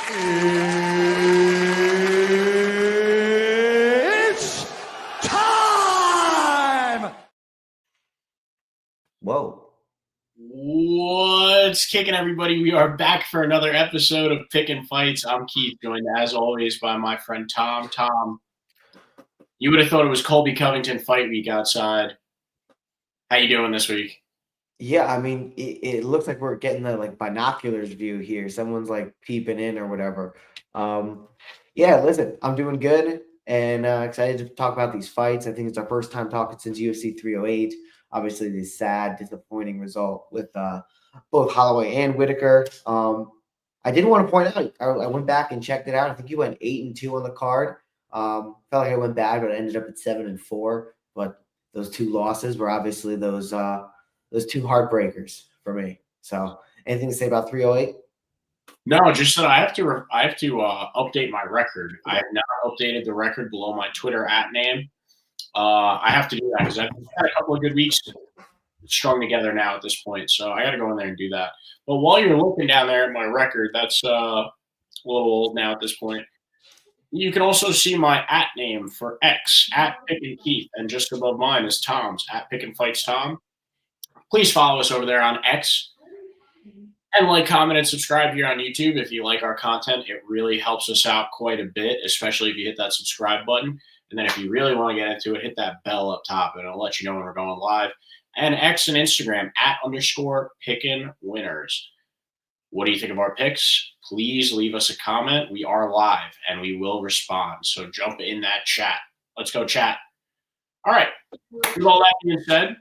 It's time! Whoa. What's kicking, everybody? We are back for another episode of Pickin' Fights. I'm Keith, joined as always by my friend Tom. Tom, you would have thought it was Colby Covington fight week outside. How you doing this week? Yeah, I mean, it looks like we're getting the binoculars view here. Someone's peeping in or whatever. Yeah, listen, I'm doing good and excited to talk about these fights. I think it's our first time talking since UFC 308. Obviously, the sad, disappointing result with both Holloway and Whitaker. I did want to point out, I went back and checked it out. I think you went 8-2 on the card. Felt like I went bad, but I ended up at 7-4. But those two losses were obviously those two heartbreakers for me. So, anything to say about 308? No, just that I have to update my record. I have not updated the record below my Twitter @name. I have to do that because I've had a couple of good weeks strung together now at this point. So I got to go in there and do that. But while you're looking down there at my record, that's a little old now at this point. You can also see my @name for X @PickinKeith, and just above mine is Tom's @PickinFightsTom. Please follow us over there on X. And like, comment, and subscribe here on YouTube if you like our content. It really helps us out quite a bit, especially if you hit that subscribe button. And then if you really want to get into it, hit that bell up top, and it'll let you know when we're going live. And X and Instagram @_pickinwinners. What do you think of our picks? Please leave us a comment. We are live, and we will respond. So jump in that chat. Let's go chat. All right. With all that being said,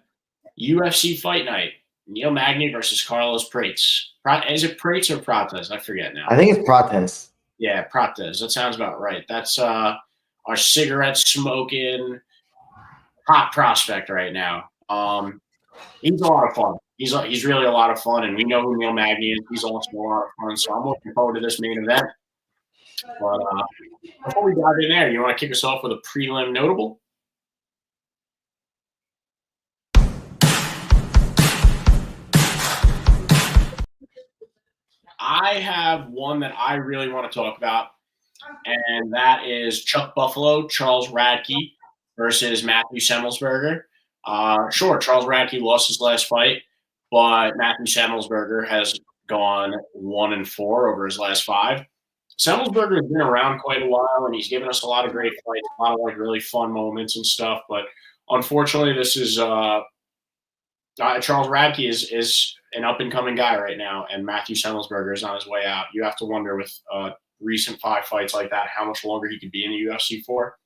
UFC Fight Night. Neil Magny versus Carlos Prates. Is it Prates or Prates? I forget now. I think it's Prates. Yeah, Prates. That sounds about right. That's our cigarette smoking hot prospect right now. He's a lot of fun. He's really a lot of fun, and we know who Neil Magny is. He's also a lot of fun, so I'm looking forward to this main event. But before we dive in there, you want to kick us off with a prelim notable? I have one that I really want to talk about, and that is Chuck Buffalo, Charles Radke versus Matthew Semmelsberger. Sure, Charles Radke lost his last fight, but Matthew Semmelsberger has gone 1-4 over his last 5. Semmelsberger has been around quite a while, and he's given us a lot of great fights, a lot of really fun moments and stuff. But unfortunately, this is Charles Radke is an up-and-coming guy right now, and Matthew Semmelsberger is on his way out. You have to wonder with recent 5 fights like that how much longer he could be in the UFC for.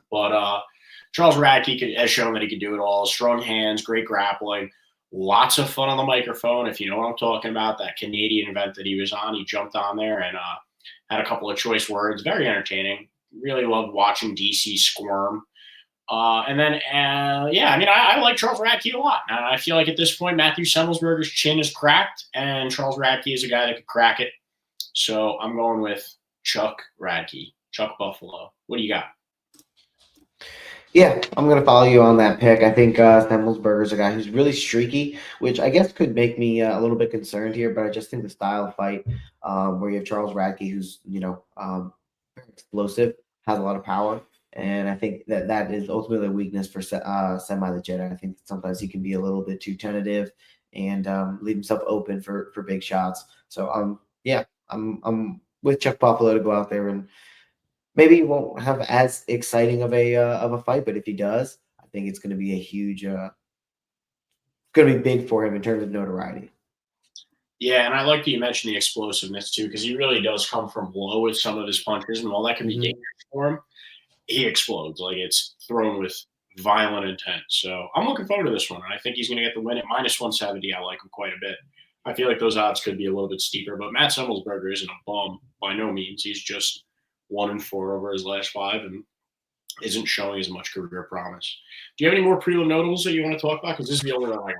But Charles Radke has shown that he could do it all. Strong hands, great grappling, lots of fun on the microphone. If you know what I'm talking about, that Canadian event that he was on, he jumped on there and had a couple of choice words. Very entertaining. Really loved watching DC squirm. And then, yeah, I mean, I like Charles Radke a lot. I feel like at this point, Matthew Semmelsberger's chin is cracked, and Charles Radke is a guy that could crack it. So I'm going with Chuck Radke, Chuck Buffalo. What do you got? Yeah, I'm going to follow you on that pick. I think Semmelsberger's a guy who's really streaky, which I guess could make me a little bit concerned here, but I just think the style of fight where you have Charles Radke, who's, very explosive, has a lot of power. And I think that is ultimately a weakness for Semi the Jet. I think sometimes he can be a little bit too tentative and leave himself open for big shots. So yeah, I'm with Chuck Buffalo to go out there, and maybe he won't have as exciting of a fight, but if he does, I think it's going to be a huge, going to be big for him in terms of notoriety. Yeah, and I like that you mentioned the explosiveness too, because he really does come from low with some of his punches, and while that can be dangerous for him, he explodes. It's thrown with violent intent. So I'm looking forward to this one. I think he's going to get the win at -170. I like him quite a bit. I feel like those odds could be a little bit steeper, but Matt Semmelsberger isn't a bum by no means. He's just 1-4 over his last 5 and isn't showing as much career promise. Do you have any more prelim notables that you want to talk about? Because this is the only one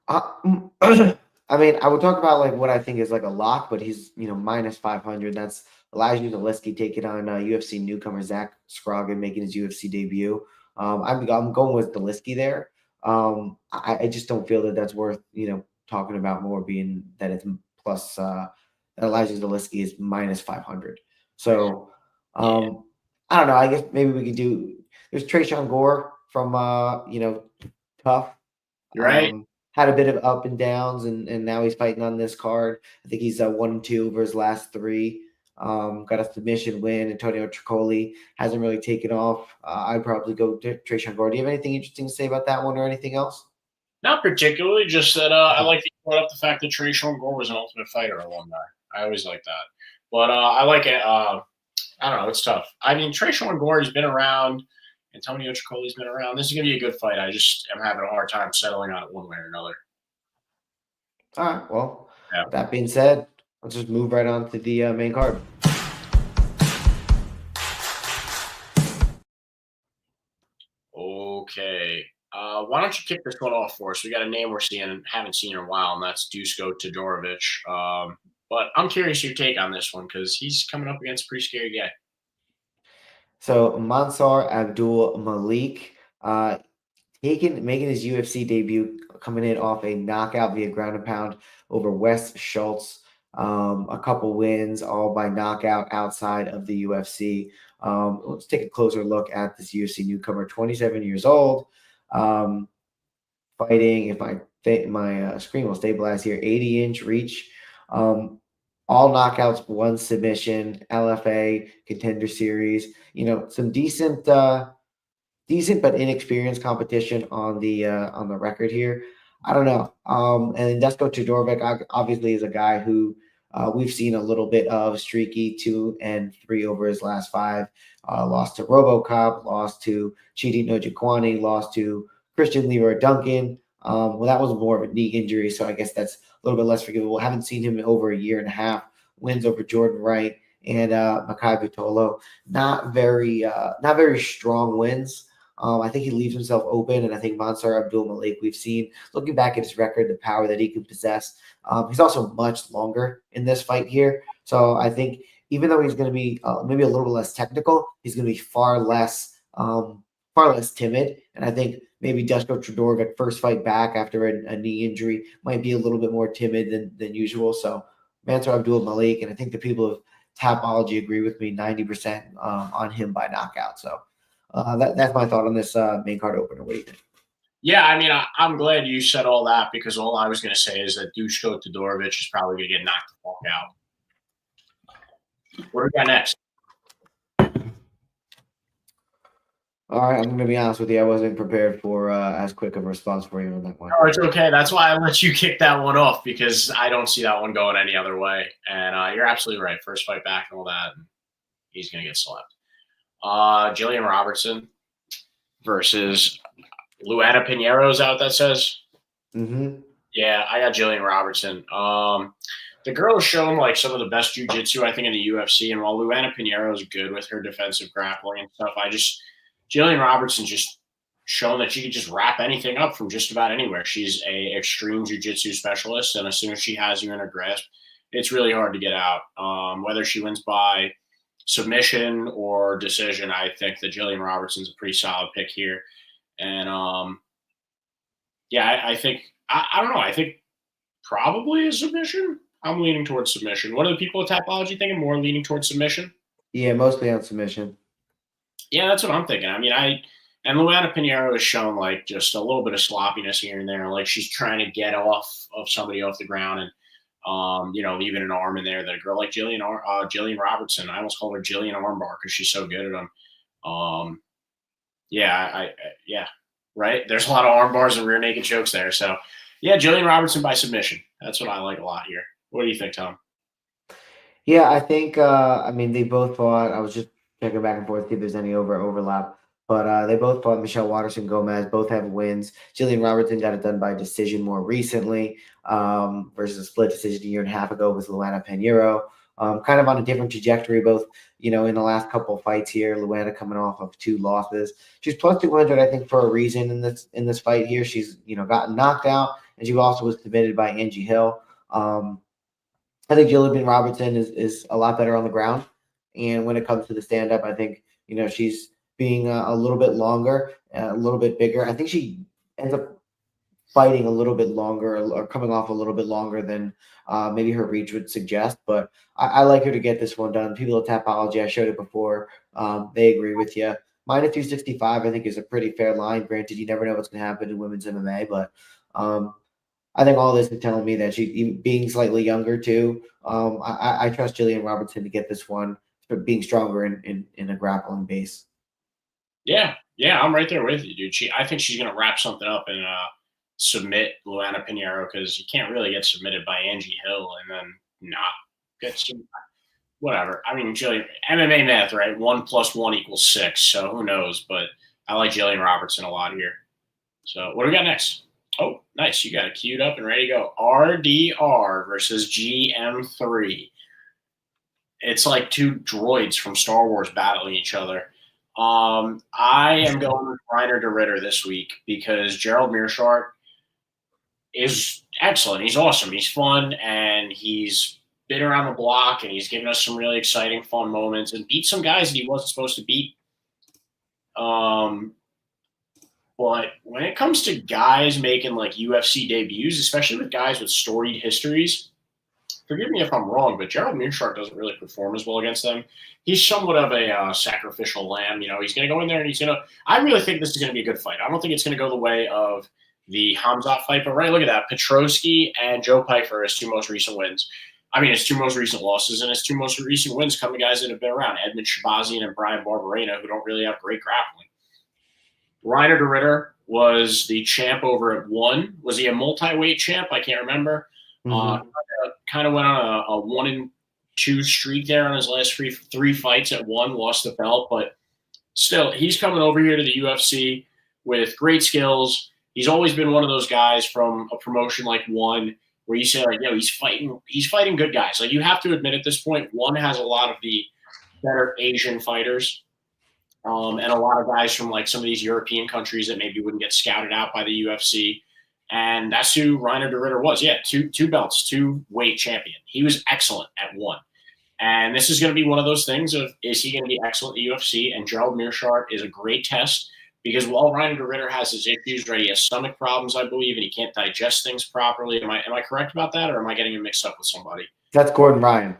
I got. I mean, I would talk about what I think is a lock, but he's -500. That's Elijah Zaleski taking on UFC newcomer Zach Scroggin making his UFC debut. I'm going with Zaleski there. I just don't feel that that's worth talking about more, being that it's plus Elijah Zaleski is minus 500. So I don't know. I guess maybe we could do. There's Trayshawn Gore from Tough. You're right. Had a bit of up and downs, and now he's fighting on this card. I think he's 1-2 over his last 3. Got a submission win. Antonio Tricoli hasn't really taken off. I'd probably go to Trayshawn Gore. Do you have anything interesting to say about that one or anything else? Not particularly, just that I like to put up the fact that Trayshawn Gore was an Ultimate Fighter alumni. I always like that. But I like it. I don't know. It's tough. I mean, Trayshawn Gore has been around. Antonio Tricoli's been around. This is going to be a good fight. I just am having a hard time settling on it one way or another. All right. Well, Yeah. that being said, let's just move right on to the main card. Okay. Why don't you kick this one off for us? We got a name we're seeing and haven't seen in a while, and that's Dusko Todorovic. But I'm curious your take on this one because he's coming up against a pretty scary guy. So Mansur Abdul Malik, making his UFC debut, coming in off a knockout via ground and pound over Wes Schultz. A couple wins, all by knockout outside of the UFC. Let's take a closer look at this UFC newcomer, 27 years old, fighting. If my screen will stabilize here, 80-inch reach. All knockouts, 1 submission, LFA Contender Series. Some decent but inexperienced competition on the record here. I don't know. And Dusko Todorovic obviously is a guy who we've seen a little bit of streaky 2-3 over his last 5. Lost to RoboCop, lost to Chidi Njokuani, lost to Christian Leroy Duncan. Well, that was more of a knee injury, so I guess that's a little bit less forgivable. Haven't seen him in over a year and a half. Wins over Jordan Wright and Makai Vitolo. Not very strong wins. I think he leaves himself open, and I think Mansur Abdul Malik, we've seen, looking back at his record, the power that he can possess. He's also much longer in this fight here. So I think even though he's going to be maybe a little less technical, he's going to be far less timid. And I think maybe Dusko Todorovic, first fight back after a knee injury, might be a little bit more timid than usual. So Mansur Abdul Malik, and I think the people of Tapology agree with me 90% on him by knockout. So that's my thought on this main card opener. What do you think? Yeah, I mean, I'm glad you said all that because all I was going to say is that Dusko Todorovic is probably going to get knocked the fuck out. What do we got next? All right, I'm going to be honest with you. I wasn't prepared for as quick of a response for you on that one. Oh, it's okay. That's why I let you kick that one off because I don't see that one going any other way. And you're absolutely right. First fight back and all that, and he's going to get slapped. Jillian Robertson versus Luana Pinheiro, is that what that says? Mm-hmm. Yeah, I got Jillian Robertson. The girl has shown like some of the best jiu-jitsu, I think, in the UFC. And while Luana Pinheiro is good with her defensive grappling and stuff, Jillian Robertson's just shown that she can just wrap anything up from just about anywhere. She's a extreme jiu-jitsu specialist, and as soon as she has you in her grasp, it's really hard to get out. Whether she wins by submission or decision, I think that Jillian Robertson's a pretty solid pick here. And I think I don't know. I think probably a submission. I'm leaning towards submission. What are the people at Tapology thinking? More leaning towards submission? Yeah, mostly on submission. Yeah, that's what I'm thinking. I mean, and Luana Pinheiro has shown like just a little bit of sloppiness here and there. Like she's trying to get off of somebody off the ground and leaving an arm in there that a girl like Jillian Robertson, I almost call her Jillian Armbar because she's so good at them. Right. There's a lot of arm bars and rear naked chokes there. So yeah, Jillian Robertson by submission. That's what I like a lot here. What do you think, Tom? Yeah, I think they both fought. I was just checking back and forth, see if there's any overlap. But they both fought Michelle Waterson Gomez, both have wins. Jillian Robertson got it done by decision more recently versus a split decision a year and a half ago with Luana Pinheiro. Kind of on a different trajectory, both, in the last couple of fights here. Luana coming off of 2 losses. She's plus 200, I think, for a reason in this fight here. She's, gotten knocked out, and she also was submitted by Angie Hill. I think Jillian Robertson is a lot better on the ground. And when it comes to the stand-up, I think, she's being a little bit longer, a little bit bigger. I think she ends up fighting a little bit longer or coming off a little bit longer than maybe her reach would suggest. But I like her to get this one done. People at Tapology, I showed it before. They agree with you. Minus 365, I think, is a pretty fair line. Granted, you never know what's going to happen in women's MMA, but I think all this is telling me that she, being slightly younger too, I trust Jillian Robertson to get this one, for being stronger in a grappling base. Yeah, yeah, I'm right there with you, dude. I think she's gonna wrap something up and submit Luana Pinheiro because you can't really get submitted by Angie Hill and then not get some whatever. I mean, Jillian MMA math, right? 1+1 = 6. So who knows? But I like Jillian Robertson a lot here. So what do we got next? Oh, nice. You got it queued up and ready to go. RDR versus GM3. It's like two droids from Star Wars battling each other. I am going with Reiner de Ritter this week because Gerald Meerschaert is excellent. He's awesome. He's fun, and he's been around the block, and he's given us some really exciting, fun moments and beat some guys that he wasn't supposed to beat. But when it comes to guys making like UFC debuts, especially with guys with storied histories, forgive me if I'm wrong, but Gerald Meerschaert doesn't really perform as well against them. He's somewhat of a sacrificial lamb. You know, he's going to go in there and he's going to – I really think this is going to be a good fight. I don't think it's going to go the way of the Hamzat fight, but right, look at that. Petrosky and Joe Pyfer, his two most recent wins. I mean, his two most recent losses and his two most recent wins come to guys that have been around, Edmund Shabazian and Brian Barberena, who don't really have great grappling. Reiner de Ritter was the champ over at 1. Was he a multi-weight champ? I can't remember. Mm-hmm. Kind of went on a 1-2 streak there on his last three fights at 1, lost the belt, but still, he's coming over here to the UFC with great skills. He's always been one of those guys from a promotion like 1 where you say, like, yo, he's fighting good guys. Like, you have to admit at this point, 1 has a lot of the better Asian fighters. And a lot of guys from like some of these European countries that maybe wouldn't get scouted out by the UFC. And that's who Reiner de Ritter was. Yeah, two belts, 2-weight champion. He was excellent at 1. And this is going to be one of those things of, is he going to be excellent at the UFC? And Gerald Meerschaert is a great test because while Reiner de Ritter has his issues, right, he has stomach problems, I believe, and he can't digest things properly. Am I correct about that, or am I getting him mixed up with somebody? That's Gordon Ryan.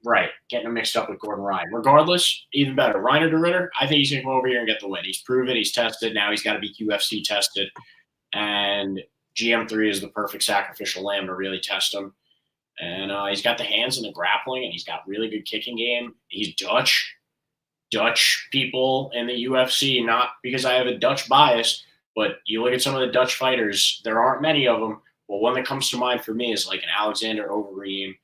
Right, getting him mixed up with Gordon Ryan. Regardless, even better. Reiner de Ritter, I think he's going to come over here and get the win. He's proven, he's tested. Now he's got to be UFC tested. And GM3 is the perfect sacrificial lamb to really test him. And he's got the hands and the grappling, and he's got really good kicking game. He's Dutch. Dutch people in the UFC, not because I have a Dutch bias, but you look at some of the Dutch fighters, there aren't many of them. Well, one that comes to mind for me is like an Alexander Overeem.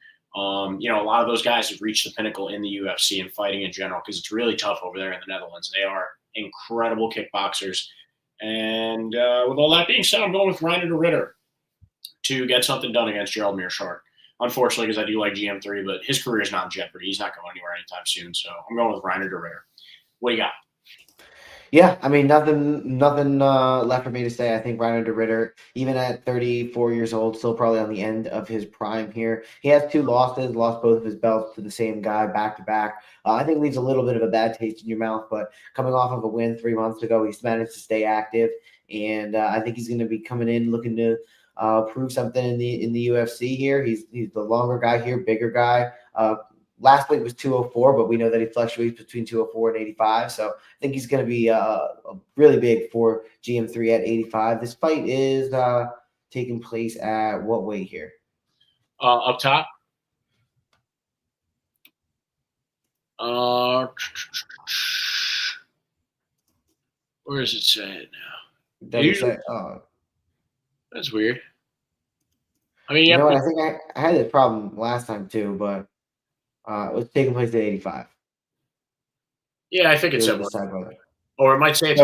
You know, a lot of those guys have reached the pinnacle in the UFC and fighting in general because it's really tough over there in the Netherlands. They are incredible kickboxers. And with all that being said, I'm going with Reiner de Ritter to get something done against Gerald Meerschaert. Unfortunately, because I do like GM3, but his career is not in jeopardy. He's not going anywhere anytime soon. So I'm going with Reiner de Ritter. What do you got? Yeah, I mean, nothing left for me to say. I think Reiner de Ritter, even at 34 years old, still probably on the end of his prime here. He has 2 losses, lost both of his belts to the same guy back to back. I think leaves a little bit of a bad taste in your mouth, but coming off of a win 3 months ago, he's managed to stay active, and I think he's going to be coming in looking to prove something in the UFC here. He's the longer guy here, bigger guy. Last weight was 204, but we know that he fluctuates between 204 and 85. So I think he's going to be really big for GM3 at 85. This fight is taking place at what weight here? Up top. Where does it say it now? Does it say, that's weird. I mean, you know what? I think I had this problem last time too, but it was taking place at 85. Yeah, I think it's similar. Or it might say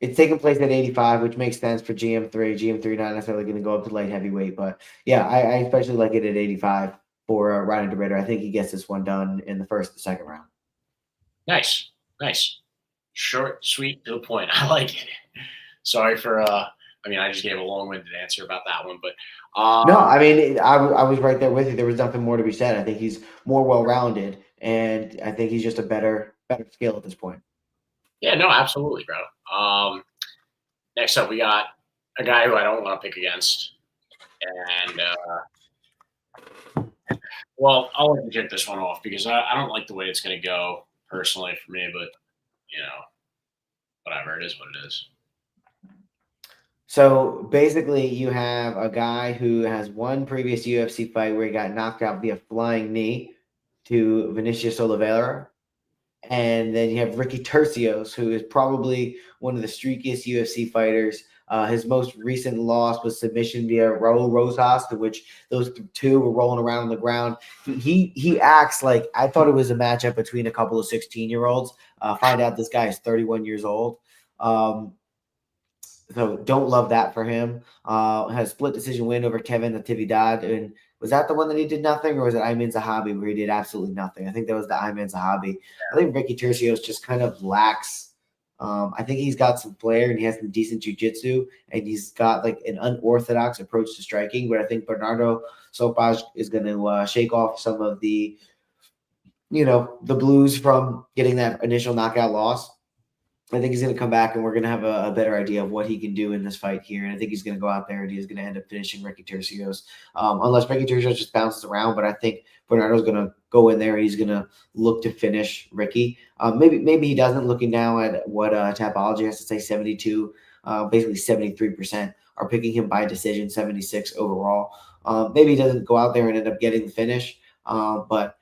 it's taking place at 85, which makes sense for GM3. GM3 not necessarily going to go up to light heavyweight, but yeah, I especially like it at 85 for Reiner de Ritter. I think he gets this one done in the first or second round. Nice. Short, sweet, to the point. I like it. Sorry for I mean, I just gave a long-winded answer about that one, but no, I mean, I was right there with you. There was nothing more to be said. I think he's more well-rounded, and I think he's just a better skill at this point. Yeah, no, absolutely, bro. Next up, we got a guy who I don't want to pick against. And, well, I'll let you kick this one off because I don't like the way it's going to go personally for me, but, whatever. It is what it is. So basically, you have a guy who has one previous UFC fight where he got knocked out via flying knee to Vinicius Oliveira. And then you have Ricky Tercios, who is probably one of the streakiest UFC fighters. His most recent loss was submission via Raul Rosas, to which those two were rolling around on the ground. He acts like I thought it was a matchup between a couple of 16-year-olds. Find out this guy is 31 years old. So don't love that for him. Has split decision win over Kevin Natividad. And was that the one that he did nothing, or was it Ayman Zahabi where he did absolutely nothing? I think that was the Ayman Zahabi. I think Ricky Tercios just kind of lacks. I think he's got some flair and he has some decent jiu-jitsu and he's got like an unorthodox approach to striking. But I think Bernardo Sopaj is going to shake off some of the, the blues from getting that initial knockout loss. I think he's going to come back and we're going to have a better idea of what he can do in this fight here. And I think he's going to go out there and he's going to end up finishing Ricky Tercios, unless Ricky Tercios just bounces around. But I think Bernardo's going to go in there and he's going to look to finish Ricky. Maybe he doesn't. Looking now at what Tapology has to say, 72, basically 73% are picking him by decision, 76 overall. Maybe he doesn't go out there and end up getting the finish, but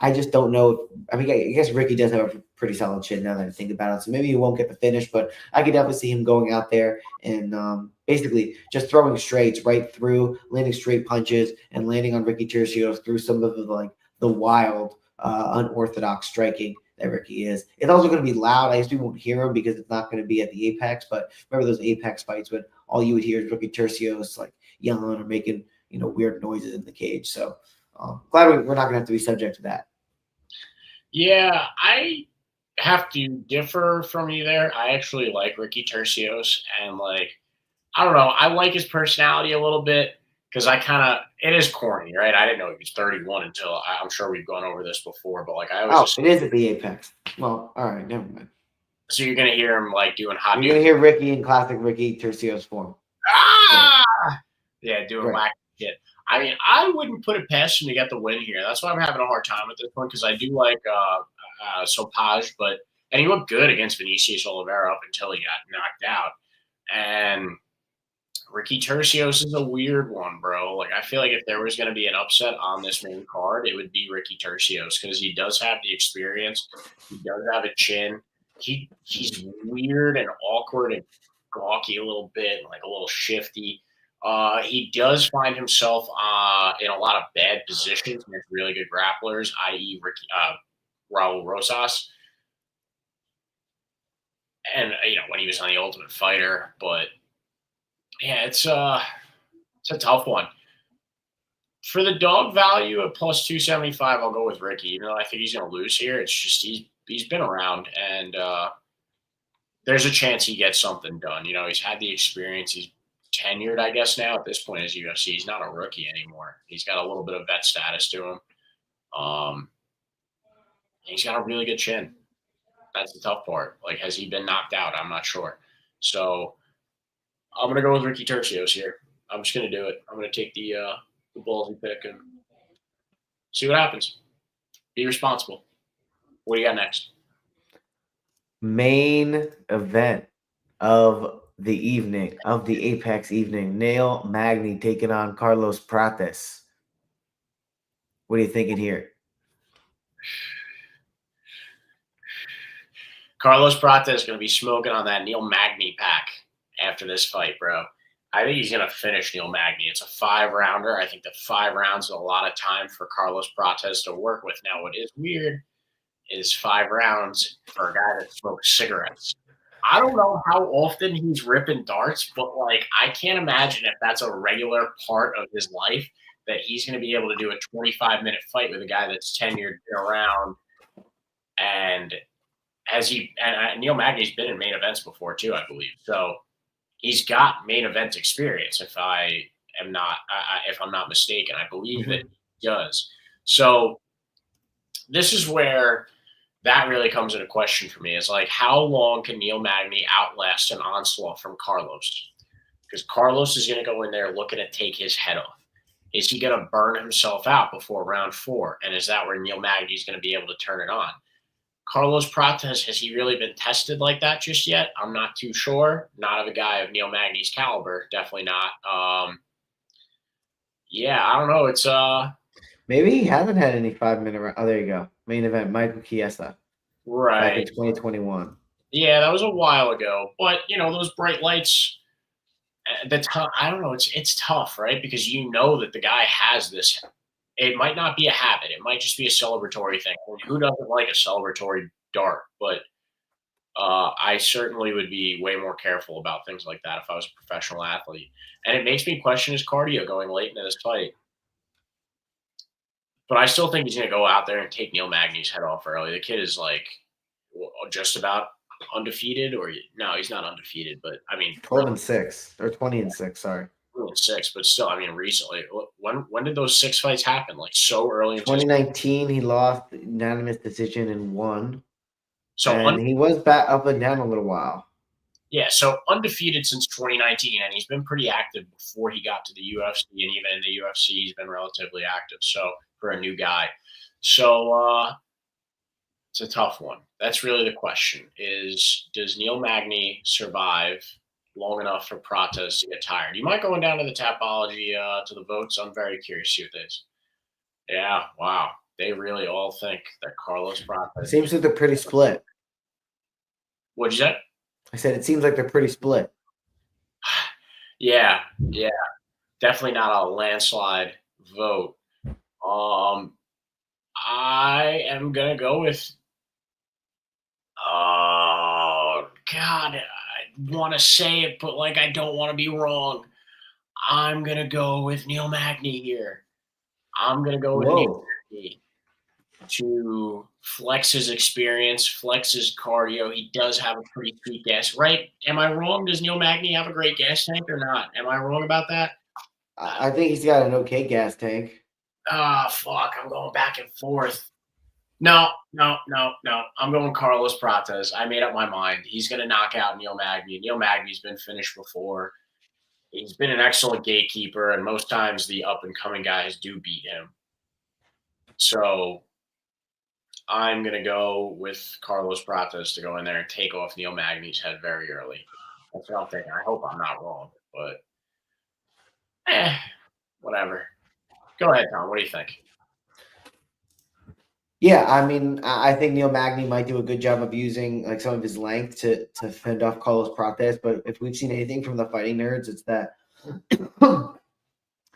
I just don't know. I guess Ricky does have a pretty solid chin now that I think about it. So maybe he won't get the finish, but I could definitely see him going out there and basically just throwing straights right through, landing straight punches, and landing on Ricky Tercios through some of the wild, unorthodox striking that Ricky is. It's also going to be loud. I guess we won't hear him because it's not going to be at the Apex. But remember those Apex fights when all you would hear is Ricky Tercios like yelling or making weird noises in the cage. So. Glad we're not going to have to be subject to that. Yeah, I have to differ from you there. I actually like Ricky Tercios, and I don't know, I like his personality a little bit because it is corny, right? I didn't know he was 31 until I'm sure we've gone over this before, but I was it is at the Apex. Well, all right, never mind. So you're gonna hear him doing hot. You're gonna hear Ricky in classic Ricky Tercios form. Yeah, doing whack shit. I mean, I wouldn't put it past him to get the win here. That's why I'm having a hard time with this one because I do like Sopaj, and he looked good against Vinicius Oliveira up until he got knocked out. And Ricky Tercios is a weird one, bro. I feel like if there was going to be an upset on this main card, it would be Ricky Tercios because he does have the experience. He does have a chin. He's weird and awkward and gawky a little bit, a little shifty. He does find himself in a lot of bad positions with really good grapplers, i.e. Raul Rosas. And, when he was on The Ultimate Fighter. But, yeah, it's a tough one. For the dog value at plus 275, I'll go with Ricky. Even though I think he's going to lose here, it's just he's been around. And there's a chance he gets something done. He's had the experience. He's tenured, I guess, now at this point as UFC. He's not a rookie anymore. He's got a little bit of vet status to him. He's got a really good chin. That's the tough part. Has he been knocked out? I'm not sure. So I'm going to go with Ricky Tercios here. I'm just going to do it. I'm going to take the ballsy pick and see what happens. Be responsible. What do you got next? Main event of the evening, of the Apex evening. Neil Magny taking on Carlos Prates. What are you thinking here? Carlos Prates is going to be smoking on that Neil Magny pack after this fight, bro. I think he's going to finish Neil Magny. It's a 5-rounder. I think that 5 rounds is a lot of time for Carlos Prates to work with. Now, what is weird is 5 rounds for a guy that smokes cigarettes. I don't know how often he's ripping darts, but I can't imagine if that's a regular part of his life that he's going to be able to do a 25-minute fight with a guy that's tenured around. And Neil Magny's been in main events before too, I believe. So he's got main event experience. If I'm not mistaken, I believe that he does. So this is where that really comes into question for me is how long can Neil Magny outlast an onslaught from Carlos? because Carlos is going to go in there looking to take his head off. Is he going to burn himself out before round 4? And is that where Neil Magny is going to be able to turn it on? Carlos Prates, has he really been tested like that just yet? I'm not too sure. Not of a guy of Neil Magny's caliber. Definitely not. Yeah, I don't know. It's maybe he hasn't had any 5-minute. Oh, there you go. Main event, Michael Chiesa, back in right. 2021. Yeah, that was a while ago. But those bright lights. I don't know. It's tough, right? Because you know that the guy has this. It might not be a habit. It might just be a celebratory thing. I mean, who doesn't like a celebratory dart? But I certainly would be way more careful about things like that if I was a professional athlete. And it makes me question his cardio going late into this fight. But I still think he's going to go out there and take Neil Magny's head off early. The kid is like just about undefeated, or no, he's not undefeated, but I mean, 12-6 or 20-6. Sorry, 6. But still, I mean, recently, when did those 6 fights happen? Like so early in 2019, he lost unanimous decision and won. So and he was back up and down a little while. Yeah, so undefeated since 2019, and he's been pretty active before he got to the UFC, and even in the UFC, he's been relatively active. So for a new guy, so it's a tough one. That's really the question: does Neil Magny survive long enough for Prates to get tired? You mind going down to the Tapology to the votes? I'm very curious to see what this. Yeah, wow, they really all think that Carlos Prates. Seems like they're pretty split. What'd you say? I said it seems like they're pretty split. Yeah, definitely not a landslide vote. I am gonna go with. Oh God, I want to say it, but like I don't want to be wrong. I'm gonna go with Neil Magny here. I'm gonna go with Neil Magny to flex his experience, flex his cardio. He does have a pretty sweet gas, right? Am I wrong? Does Neil Magny have a great gas tank or not? Am I wrong about that? I think he's got an okay gas tank. Fuck. I'm going back and forth. No. I'm going Carlos Prates. I made up my mind. He's going to knock out Neil Magny. Neil Magny's been finished before. He's been an excellent gatekeeper, and most times the up-and-coming guys do beat him. So I'm going to go with Carlos Prates to go in there and take off Neil Magny's head very early. That's what I'm thinking. I hope I'm not wrong, but whatever. Go ahead, Tom. What do you think? Yeah, I mean, I think Neil Magny might do a good job of using like some of his length to fend off Carlos Prates. But if we've seen anything from the fighting nerds, it's that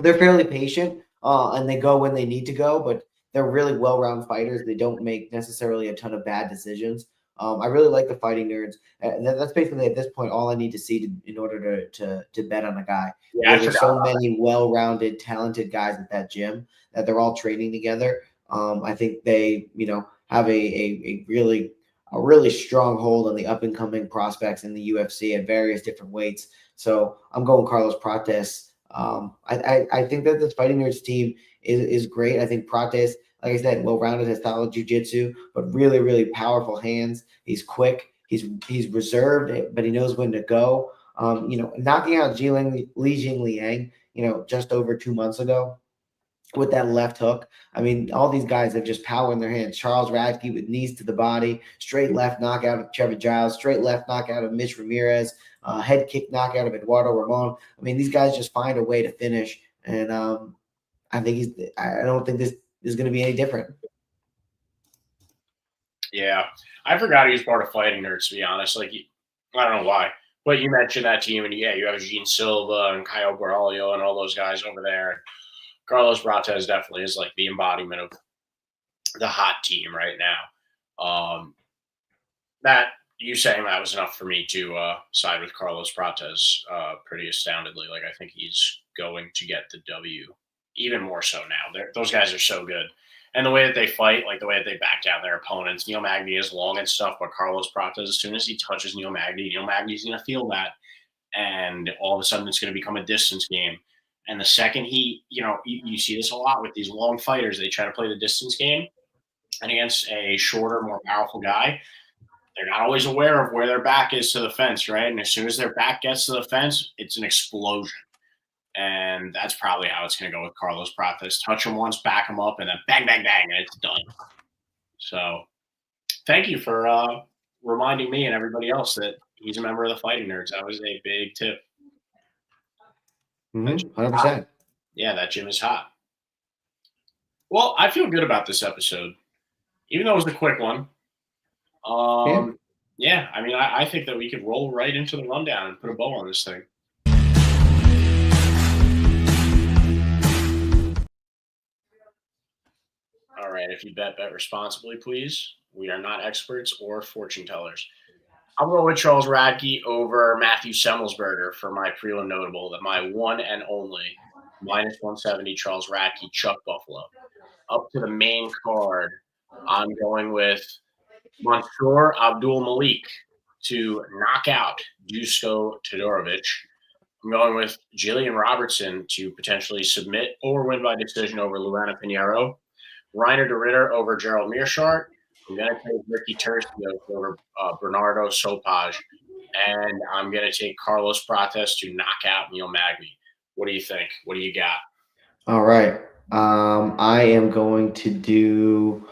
they're fairly patient and they go when they need to go. But they're really well-rounded fighters. They don't make necessarily a ton of bad decisions. I really like the fighting nerds, and that's basically at this point all I need to see in order to bet on a guy. Yeah, there's so many well-rounded, talented guys at that gym that they're all training together. I think they, have a really strong hold on the up and coming prospects in the UFC at various different weights. So I'm going Carlos Prates. I think that this fighting nerds team is great. I think Prates, like I said, well-rounded, has solid jiu-jitsu, but really, really powerful hands. He's quick. He's reserved, but he knows when to go. Knocking out Li Jingliang, just over 2 months ago with that left hook. I mean, all these guys have just power in their hands. Charles Radke with knees to the body, straight left knockout of Trevor Giles, straight left knockout of Mitch Ramirez, head kick knockout of Eduardo Ramon. I mean, these guys just find a way to finish, and I don't think this is going to be any different. Yeah, I forgot he was part of Fighting Nerds, to be honest. Like, I don't know why, but you mentioned that team, and yeah, you have Gene Silva and Kyle Braulio and all those guys over there. Carlos Prates definitely is like the embodiment of the hot team right now. That you saying that was enough for me to side with Carlos Prates pretty astoundingly. Like, I think he's going to get the W, even more so now. Those guys are so good. And the way that they fight, like the way that they back down their opponents. Neil Magny is long and stuff, but Carlos Prates, as soon as he touches Neil Magny's going to feel that. And all of a sudden it's going to become a distance game. And the second you see this a lot with these long fighters, they try to play the distance game. And against a shorter, more powerful guy, they're not always aware of where their back is to the fence, right? And as soon as their back gets to the fence, it's an explosion. And that's probably how it's going to go with Carlos Prates. Touch him once, back him up, and then bang, bang, bang, and it's done. So thank you for reminding me and everybody else that he's a member of the Fighting Nerds. That was a big tip. 100%. Yeah, that gym is hot. Well, I feel good about this episode, even though it was a quick one. Yeah, I mean, I think that we could roll right into the rundown and put a bow on this thing. All right, if you bet responsibly, please. We are not experts or fortune tellers. I'll go with Charles Radke over Matthew Semmelsberger for my prelim notable, that my one and only minus 170 Charles Radke Chuck Buffalo. Up to the main card, I'm going with Mansour Abdul Malik to knock out Dusko Todorovic. I'm going with Jillian Robertson to potentially submit or win by decision over Luana Pinheiro. Reiner de Ritter over Gerald Mearshart. I'm going to take Ricky Tercio over Bernardo Sopaj. And I'm going to take Carlos Prates to knock out Neil Magny. What do you think? What do you got? All right. I am going to do.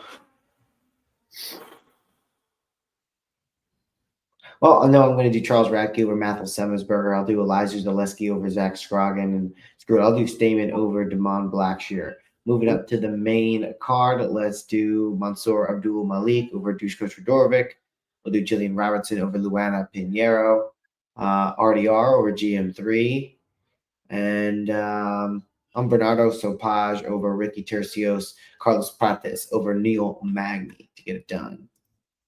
Well, no, I'm going to do Charles Radke over Matthew Semmelsberger. I'll do Elijah Zaleski over Zach Scroggin. And screw it, I'll do Stamen over Damon Blackshear. Moving up to the main card, let's do Mansour Abdul Malik over Dushko Todorovic. We'll do Jillian Robertson over Luana Pinheiro. RDR over GM3. And I'm Bernardo Sopaj over Ricky Tercios. Carlos Prates over Neil Magny to get it done.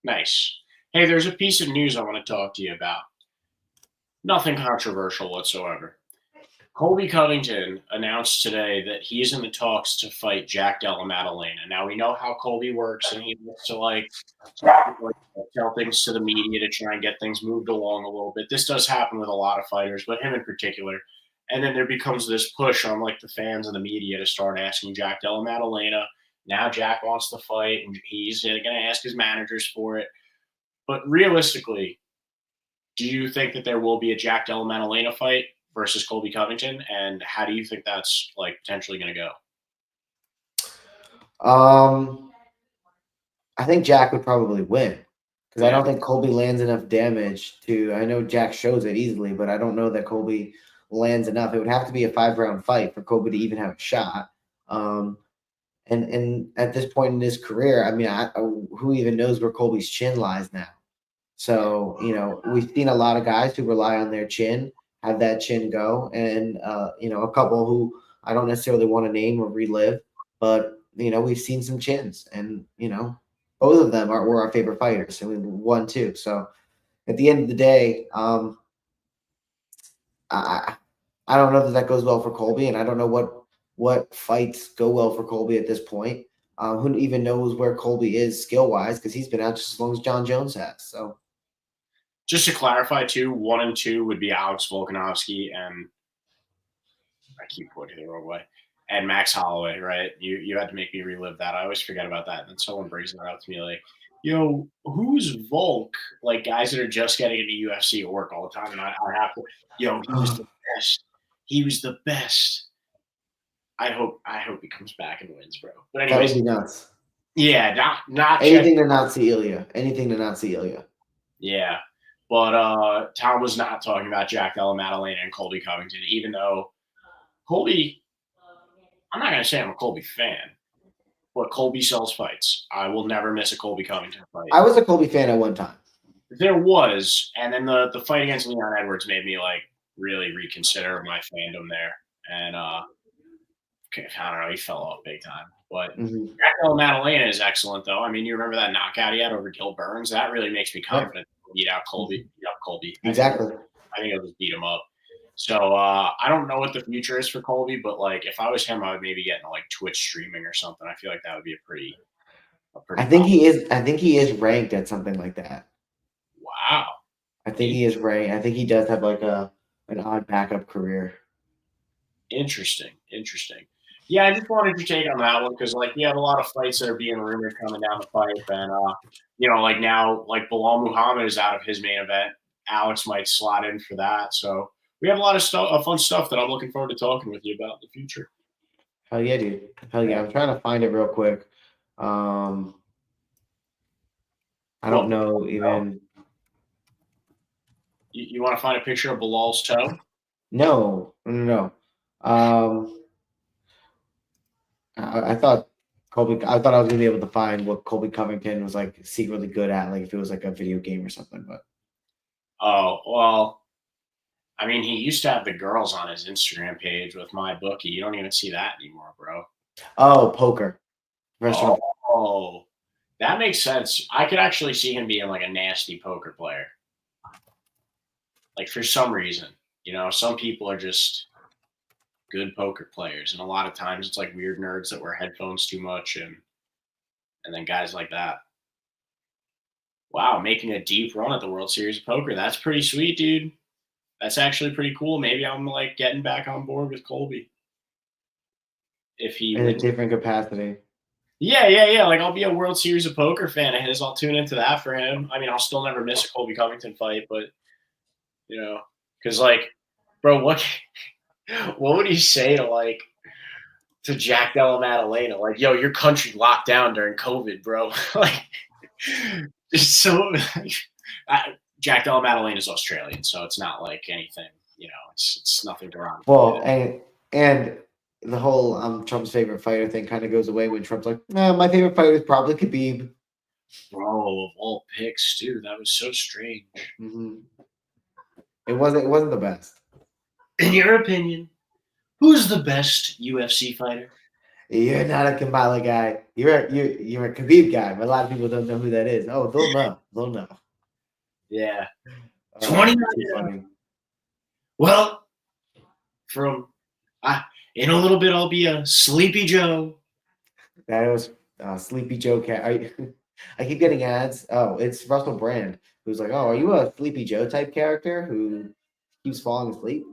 Nice. Hey, there's a piece of news I want to talk to you about. Nothing controversial whatsoever. Colby Covington announced today that he's in the talks to fight Jack Della Maddalena. Now, we know how Colby works, and he wants to tell things to the media to try and get things moved along a little bit. This does happen with a lot of fighters, but him in particular. And then there becomes this push on the fans and the media to start asking Jack Della Maddalena. Now Jack wants to fight, and he's going to ask his managers for it. But realistically, do you think that there will be a Jack Della Maddalena fight versus Colby Covington, and how do you think that's potentially going to go? I think Jack would probably win because I don't think Colby lands enough damage to. I know Jack shows it easily, but I don't know that Colby lands enough. It would have to be a 5-round fight for Colby to even have a shot. And at this point in his career, I mean, who even knows where Colby's chin lies now? So, we've seen a lot of guys who rely on their chin, have that chin go, and, a couple who I don't necessarily want to name or relive, but, we've seen some chins, and, both of them were our favorite fighters, and we won too. So at the end of the day, I don't know that goes well for Colby, and I don't know what fights go well for Colby at this point. Who even knows where Colby is skill-wise, because he's been out just as long as John Jones has. So, just to clarify, too, 1 and 2 would be Alex Volkanovski and I keep pointing the wrong way, and Max Holloway, right? You had to make me relive that. I always forget about that. And then someone brings it up to me who's Volk? Guys that are just getting into UFC at work all the time, and I have to, he was the best. He was the best. I hope he comes back and wins, bro. But anyways, that would be nuts. Yeah, not anything to not see Ilya. Anything to not see Ilya. Yeah, but Tom was not talking about Jack Della Maddalena and Colby Covington, even though Colby. I'm not gonna say I'm a Colby fan, but Colby sells fights. I will never miss a Colby Covington fight. I was a Colby fan at one time. There was, and then the fight against Leon Edwards made me really reconsider my fandom there, and I don't know, he fell off big time. But Jack Della Maddalena is excellent, though. I mean, you remember that knockout he had over Gil Burns? That really makes me confident to beat out Colby. Exactly. I think I'll just beat him up. So I don't know what the future is for Colby, but if I was him, I would maybe get into Twitch streaming or something. I feel like that would be a pretty. I think he is. I think he is ranked at something like that. Wow. I think he is ranked. I think he does have an odd backup career. Interesting. Yeah, I just wanted your take on that one because, like, we have a lot of fights that are being rumored coming down the pipe, and like now, like Bilal Muhammad is out of his main event. Alex might slot in for that, so we have a lot of stuff, fun stuff that I'm looking forward to talking with you about in the future. Hell yeah, dude. Hell yeah. I'm trying to find it real quick. I don't What know even. you want to find a picture of Bilal's toe? No, no, no. I thought Colby. I thought I was gonna be able to find what Colby Covington was like secretly good at, like if it was like a video game or something. But Oh well, I mean, he used to have the girls on his Instagram page with my bookie. You don't even see that anymore, bro. oh, poker. Professional. Oh, that makes sense. I could actually see him being like a nasty poker player. Like for some reason, some people are just good poker players, and a lot of times it's like weird nerds that wear headphones too much, and then guys like that. Wow, making a deep run at the World Series of Poker. That's pretty sweet, dude. That's actually pretty cool. Maybe I'm like getting back on board with Colby if he In a wins. different capacity. Yeah, yeah, yeah. Like I'll be a World Series of Poker fan of his. I'll tune into that for him. I mean, I'll still never miss a Colby Covington fight, but because like, bro, what would he say to Jack Della Maddalena? Like, yo, your country locked down during COVID, bro. Like, it's so. Jack Della Maddalena is Australian, so it's not like anything. It's nothing derogatory. Well, and the whole Trump's favorite fighter thing kind of goes away when Trump's like, nah, my favorite fighter is probably Khabib. Bro, of all picks, dude, that was so strange. Mm-hmm. It wasn't the best. In your opinion, who's the best UFC fighter? You're not a Kamala guy. You're a Khabib guy, but a lot of people don't know who that is. Oh, they'll know. They'll know. Yeah. 29. Funny. Well, in a little bit, I'll be a Sleepy Joe. That was Sleepy Joe Cat. I keep getting ads. Oh, it's Russell Brand, who's like, oh, are you a Sleepy Joe type character who keeps falling asleep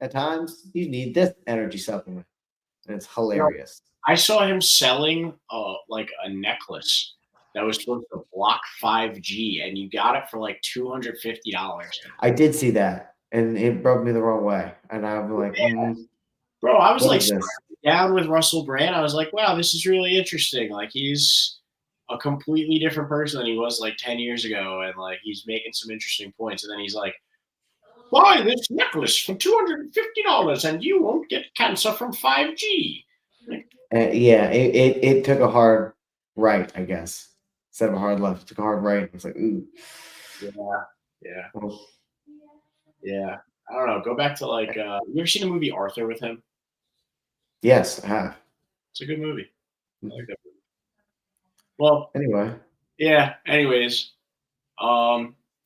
at times? You need this energy supplement. And it's hilarious. I saw him selling like a necklace that was supposed to block 5G, and you got it for like $250. I did see that, and it rubbed me the wrong way. And I'm like, bro, I was what like is this? down with Russell Brand. I was like, wow, this is really interesting. Like he's a completely different person than he was like 10 years ago, and like he's making some interesting points. And then he's like, buy this necklace for $250 and you won't get cancer from 5G. Yeah, it took a hard right, I guess, instead of a hard left. It took a hard right. It's like, ooh. Yeah. Yeah. I don't know. Go back to like, you ever seen the movie Arthur with him? Yes, I have. It's a good movie. I like that movie. Well, anyway. Yeah. Anyways,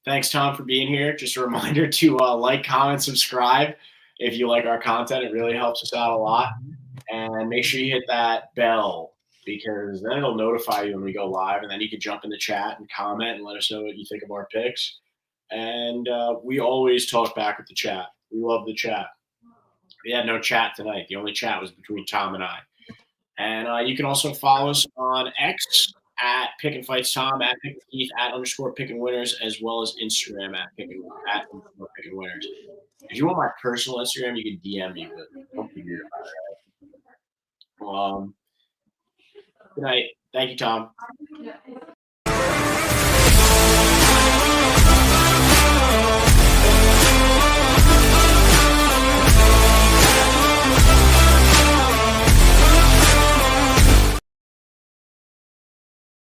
thanks, Tom, for being here. Just a reminder to like, comment, subscribe if you like our content. It really helps us out a lot. And make sure you hit that bell because then it'll notify you when we go live. And then you can jump in the chat and comment and let us know what you think of our picks. And we always talk back with the chat. We love the chat. We had no chat tonight. The only chat was between Tom and I. And you can also follow us on X at Pick and Fights Tom, at Pick and Keith, at _Pick and Winners, as well as Instagram at Pick and Winners. If you want my personal Instagram, you can DM me, but don't be weird about it. Good night. Thank you, Tom.